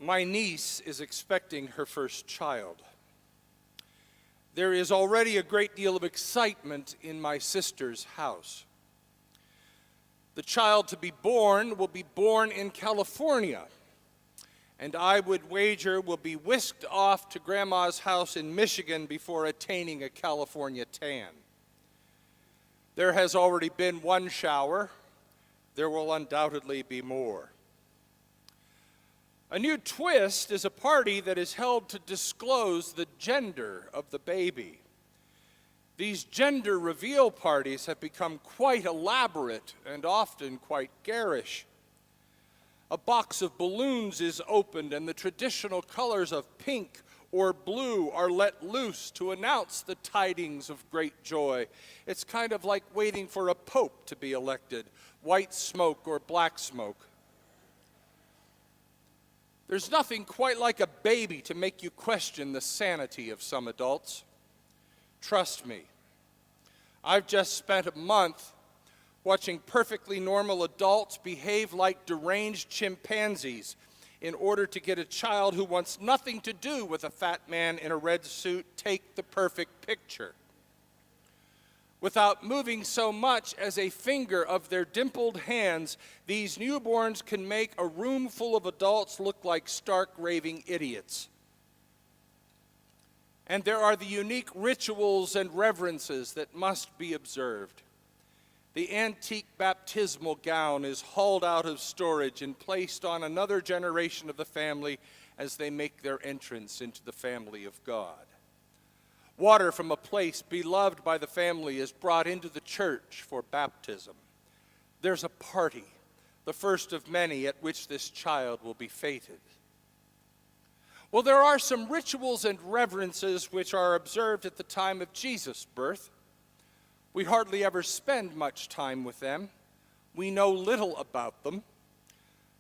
My niece is expecting her first child. There is already a great deal of excitement in my sister's house. The child to be born will be born in California, and I would wager will be whisked off to Grandma's house in Michigan before attaining a California tan. There has already been one shower. There will undoubtedly be more. A new twist is a party that is held to disclose the gender of the baby. These gender reveal parties have become quite elaborate and often quite garish. A box of balloons is opened and the traditional colors of pink or blue are let loose to announce the tidings of great joy. It's kind of like waiting for a pope to be elected, white smoke or black smoke. There's nothing quite like a baby to make you question the sanity of some adults. Trust me, I've just spent a month watching perfectly normal adults behave like deranged chimpanzees in order to get a child who wants nothing to do with a fat man in a red suit take the perfect picture. Without moving so much as a finger of their dimpled hands, these newborns can make a room full of adults look like stark raving idiots. And there are the unique rituals and reverences that must be observed. The antique baptismal gown is hauled out of storage and placed on another generation of the family as they make their entrance into the family of God. Water from a place beloved by the family is brought into the church for baptism. There's a party, the first of many at which this child will be feted. Well, there are some rituals and reverences which are observed at the time of Jesus' birth. We hardly ever spend much time with them. We know little about them.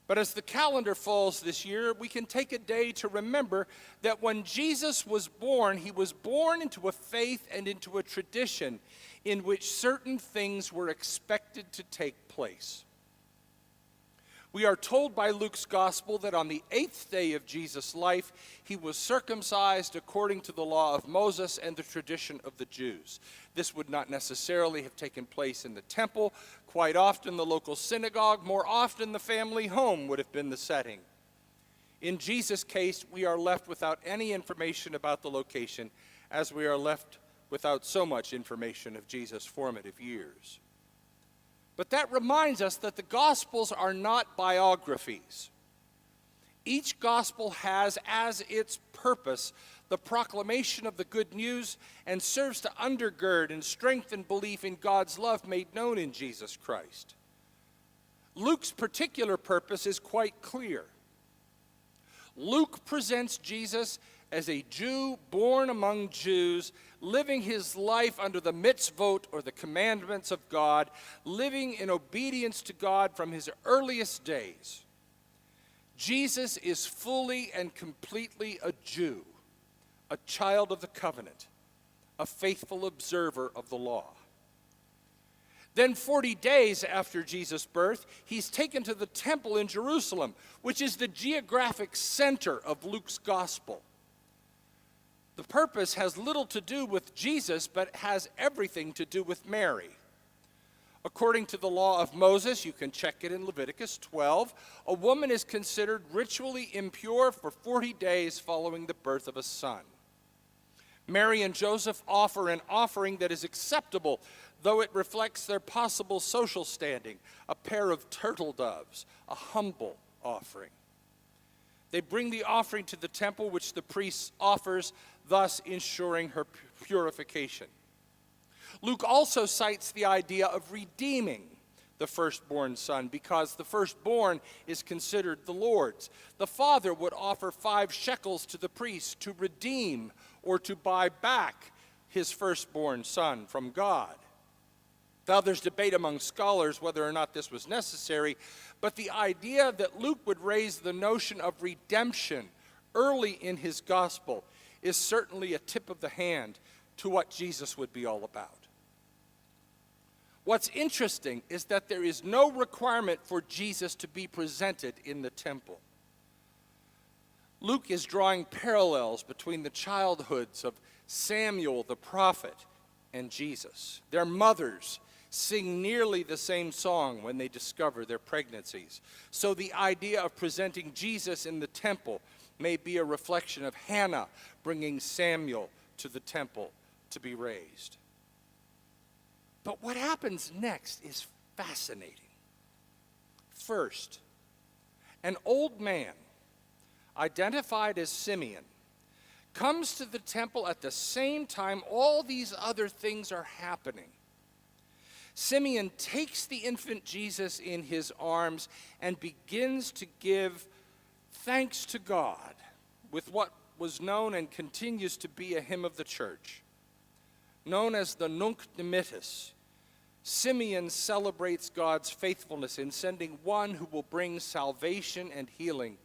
But as the calendar falls this year, we can take a day to remember that when Jesus was born, he was born into a faith and into a tradition in which certain things were expected to take place. We are told by Luke's gospel that on the 8th day of Jesus' life, he was circumcised according to the law of Moses and the tradition of the Jews. This would not necessarily have taken place in the temple. Quite often the local synagogue, more often the family home would have been the setting. In Jesus' case, we are left without any information about the location, as we are left without so much information of Jesus' formative years. But that reminds us that the Gospels are not biographies. Each Gospel has as its purpose the proclamation of the good news and serves to undergird and strengthen belief in God's love made known in Jesus Christ. Luke's particular purpose is quite clear. Luke presents Jesus as a Jew born among Jews, living his life under the mitzvot or the commandments of God, living in obedience to God from his earliest days. Jesus is fully and completely a Jew, a child of the covenant, a faithful observer of the law. Then 40 days after Jesus' birth, he's taken to the temple in Jerusalem, which is the geographic center of Luke's gospel. The purpose has little to do with Jesus, but has everything to do with Mary. According to the law of Moses, you can check it in Leviticus 12, a woman is considered ritually impure for 40 days following the birth of a son. Mary and Joseph offer an offering that is acceptable, though it reflects their possible social standing, a pair of turtle doves, a humble offering. They bring the offering to the temple, which the priest offers, thus ensuring her purification. Luke also cites the idea of redeeming the firstborn son, because the firstborn is considered the Lord's. The father would offer 5 shekels to the priest to redeem or to buy back his firstborn son from God. Now, there's debate among scholars whether or not this was necessary, but the idea that Luke would raise the notion of redemption early in his gospel is certainly a tip of the hand to what Jesus would be all about. What's interesting is that there is no requirement for Jesus to be presented in the temple. Luke is drawing parallels between the childhoods of Samuel the prophet and Jesus. Their mothers sing nearly the same song when they discover their pregnancies. So the idea of presenting Jesus in the temple may be a reflection of Hannah bringing Samuel to the temple to be raised. But what happens next is fascinating. First, an old man, identified as Simeon, comes to the temple at the same time all these other things are happening. Simeon takes the infant Jesus in his arms and begins to give thanks to God with what was known and continues to be a hymn of the church. Known as the Nunc Dimittis, Simeon celebrates God's faithfulness in sending one who will bring salvation and healing,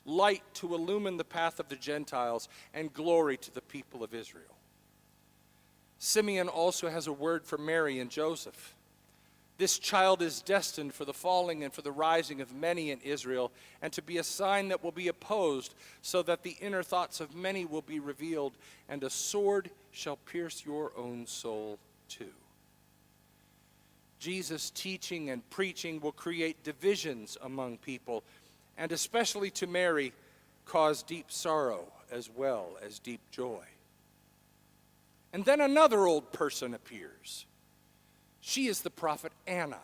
light to illumine the path of the Gentiles, and glory to the people of Israel. Simeon also has a word for Mary and Joseph. This child is destined for the falling and for the rising of many in Israel, and to be a sign that will be opposed, so that the inner thoughts of many will be revealed, and a sword shall pierce your own soul too. Jesus' teaching and preaching will create divisions among people, and especially to Mary, cause deep sorrow as well as deep joy. And then another old person appears. She is the prophet Anna.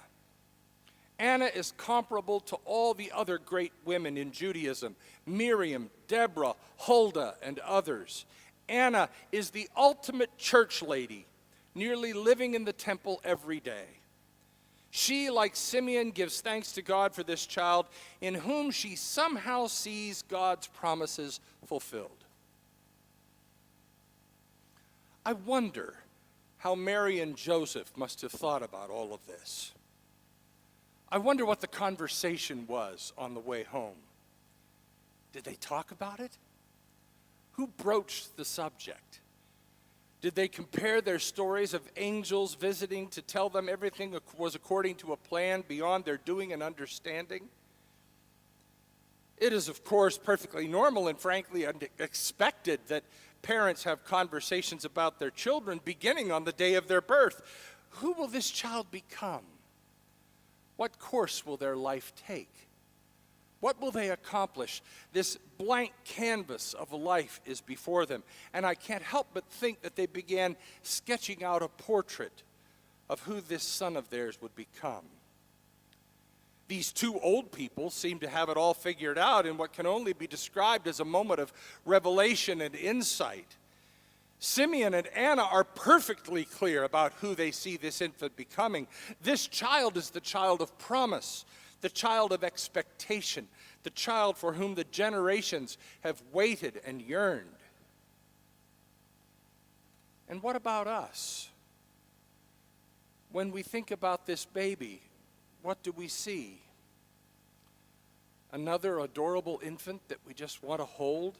Anna is comparable to all the other great women in Judaism, Miriam, Deborah, Huldah, and others. Anna is the ultimate church lady, nearly living in the temple every day. She, like Simeon, gives thanks to God for this child, in whom she somehow sees God's promises fulfilled. I wonder how Mary and Joseph must have thought about all of this. I wonder what the conversation was on the way home. Did they talk about it? Who broached the subject? Did they compare their stories of angels visiting to tell them everything was according to a plan beyond their doing and understanding? It is, of course, perfectly normal and frankly expected that parents have conversations about their children beginning on the day of their birth. Who will this child become? What course will their life take? What will they accomplish? This blank canvas of life is before them, and I can't help but think that they began sketching out a portrait of who this son of theirs would become. These two old people seem to have it all figured out in what can only be described as a moment of revelation and insight. Simeon and Anna are perfectly clear about who they see this infant becoming. This child is the child of promise, the child of expectation, the child for whom the generations have waited and yearned. And what about us? When we think about this baby, what do we see? Another adorable infant that we just want to hold?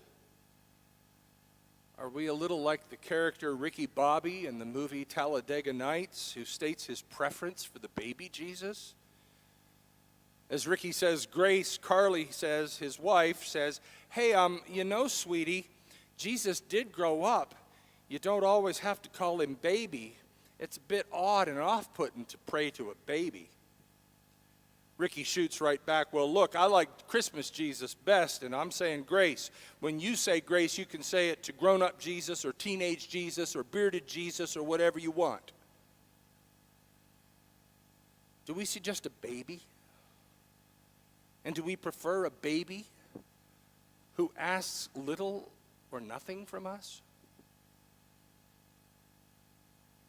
Are we a little like the character Ricky Bobby in the movie Talladega Nights, who states his preference for the baby Jesus? As Ricky says grace, Carly says, his wife says, hey, sweetie, Jesus did grow up. You don't always have to call him baby. It's a bit odd and off-putting to pray to a baby. Ricky shoots right back, well, look, I like Christmas Jesus best, and I'm saying grace. When you say grace, you can say it to grown-up Jesus or teenage Jesus or bearded Jesus or whatever you want. Do we see just a baby? And do we prefer a baby who asks little or nothing from us?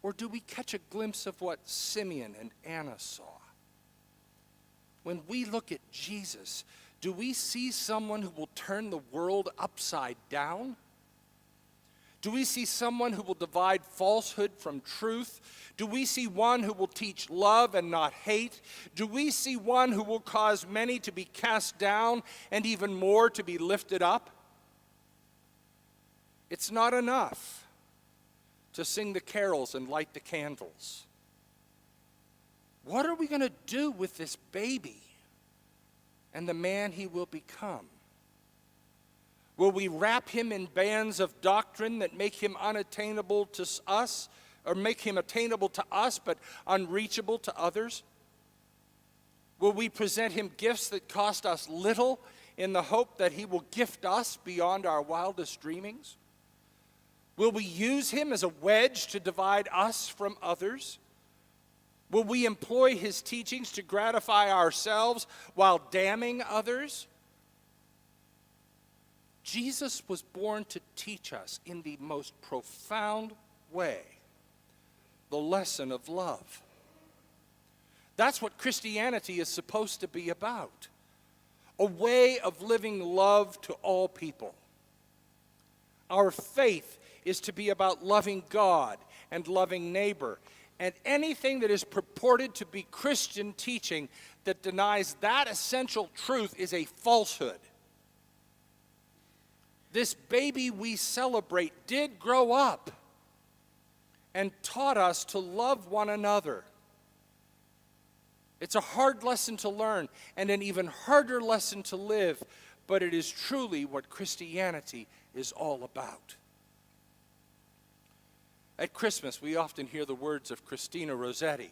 Or do we catch a glimpse of what Simeon and Anna saw? When we look at Jesus, do we see someone who will turn the world upside down? Do we see someone who will divide falsehood from truth? Do we see one who will teach love and not hate? Do we see one who will cause many to be cast down and even more to be lifted up? It's not enough to sing the carols and light the candles. What are we going to do with this baby and the man he will become? Will we wrap him in bands of doctrine that make him unattainable to us, or make him attainable to us but unreachable to others? Will we present him gifts that cost us little in the hope that he will gift us beyond our wildest dreamings? Will we use him as a wedge to divide us from others? Will we employ his teachings to gratify ourselves while damning others? Jesus was born to teach us in the most profound way the lesson of love. That's what Christianity is supposed to be about. A way of living love to all people. Our faith is to be about loving God and loving neighbor. And anything that is purported to be Christian teaching that denies that essential truth is a falsehood. This baby we celebrate did grow up and taught us to love one another. It's a hard lesson to learn and an even harder lesson to live, but it is truly what Christianity is all about. At Christmas, we often hear the words of Christina Rossetti.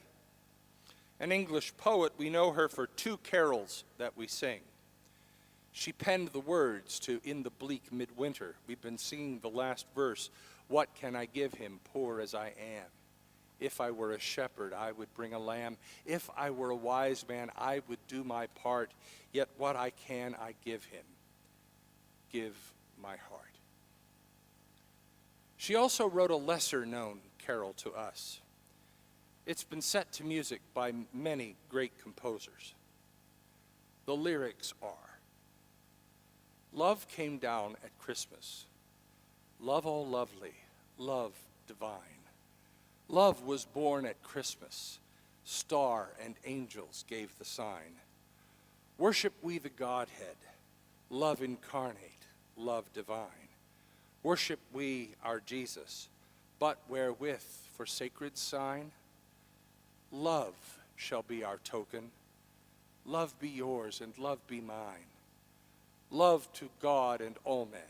An English poet, we know her for two carols that we sing. She penned the words to In the Bleak Midwinter. We've been singing the last verse, "What can I give him, poor as I am? If I were a shepherd, I would bring a lamb. If I were a wise man, I would do my part. Yet what I can, I give him. Give my heart." She also wrote a lesser-known carol to us. It's been set to music by many great composers. The lyrics are, "Love came down at Christmas. Love all lovely, love divine. Love was born at Christmas. Star and angels gave the sign. Worship we the Godhead, love incarnate, love divine. Worship we our Jesus, but wherewith for sacred sign? Love shall be our token. Love be yours and love be mine. Love to God and all men.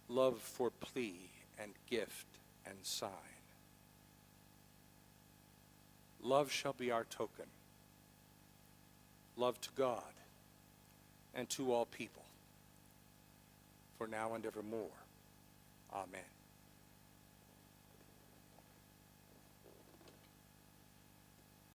Love for plea and gift and sign. Love shall be our token. Love to God and to all people, for now and evermore. Amen.